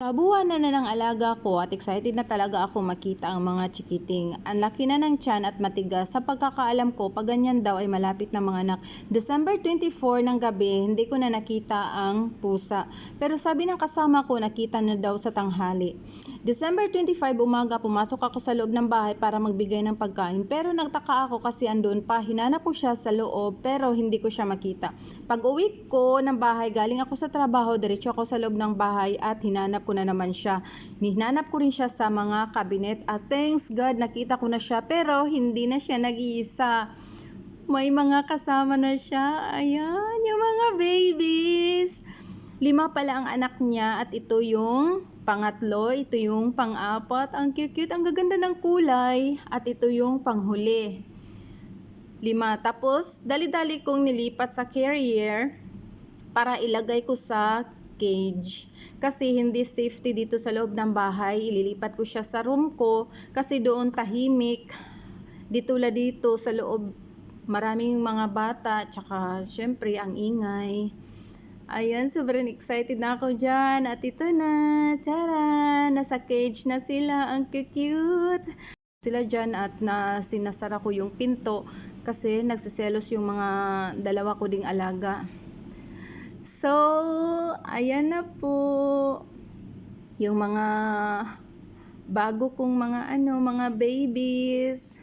Kabuuan na ng alaga ko at excited na talaga ako makita ang mga chikiting. Ang laki na ng tiyan at matigas. Sa pagkakaalam ko, pag ganyan daw ay malapit na mga anak. December 24 ng gabi, hindi ko na nakita ang pusa. Pero sabi ng kasama ko, nakita na daw sa tanghali. December 25 umaga, pumasok ako sa loob ng bahay para magbigay ng pagkain. Pero nagtaka ako kasi andun pa. Hinanap ko siya sa loob pero hindi ko siya makita. Pag uwi ko ng bahay, galing ako sa trabaho, diretso ako sa loob ng bahay at hinanap ko na naman siya. Hinanap ko rin siya sa mga cabinet at thanks God nakita ko na siya pero hindi na siya nag-iisa. May mga kasama na siya. Ayan, yung mga babies. 5 pala ang anak niya at ito yung pangatlo, ito yung pang-apat. Ang cute-cute, ang gaganda ng kulay at ito yung panghuli. 5. Tapos, dali-dali kong nilipat sa carrier para ilagay ko sa cage. Kasi hindi safety dito sa loob ng bahay. Ililipat ko siya sa room ko kasi doon tahimik. Dito sa loob maraming mga bata tsaka syempre ang ingay. Ayan, sobrang excited na ako dyan. At ito na, tara, nasa cage na sila. Ang cute sila dyan at sinasara ko yung pinto kasi nagsiselos yung mga dalawa ko ding alaga. So, ayan na po yung mga bago kong mga babies.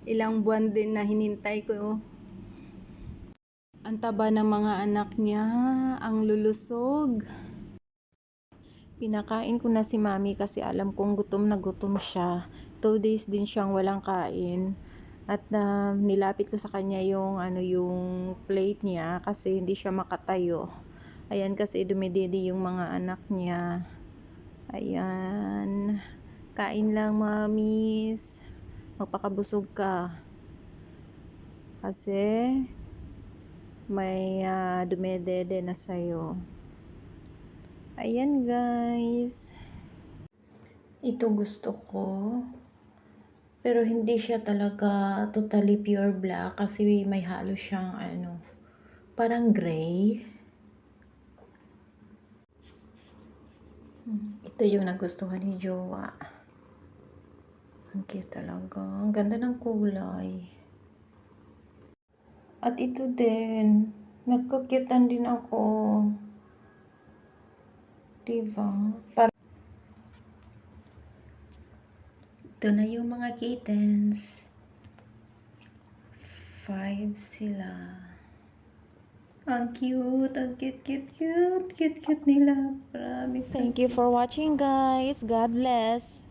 Ilang buwan din na hinintay ko. Ang taba ng mga anak niya, ang lulusog. Pinakain ko na si Mami kasi alam kong gutom na gutom siya. 2 days din siyang walang kain. At nilapit ko sa kanya yung plate niya kasi hindi siya makatayo. Ayan kasi dumididi yung mga anak niya. Ayan. Kain lang, mamis. Magpakabusog ka. Kasi may dumidede na sa'yo. Ayan guys. Ito gusto ko. Pero hindi siya talaga totally pure black kasi may halo siyang parang gray. Ito yung nagustuhan ni Jowa. Ang cute talaga. Ang ganda ng kulay. At ito din. Nagkukyutan din ako. Diba? Ito na yung mga kittens. 5 sila. Ang cute, ang cute nila. Promise. Thank you for watching guys. God bless.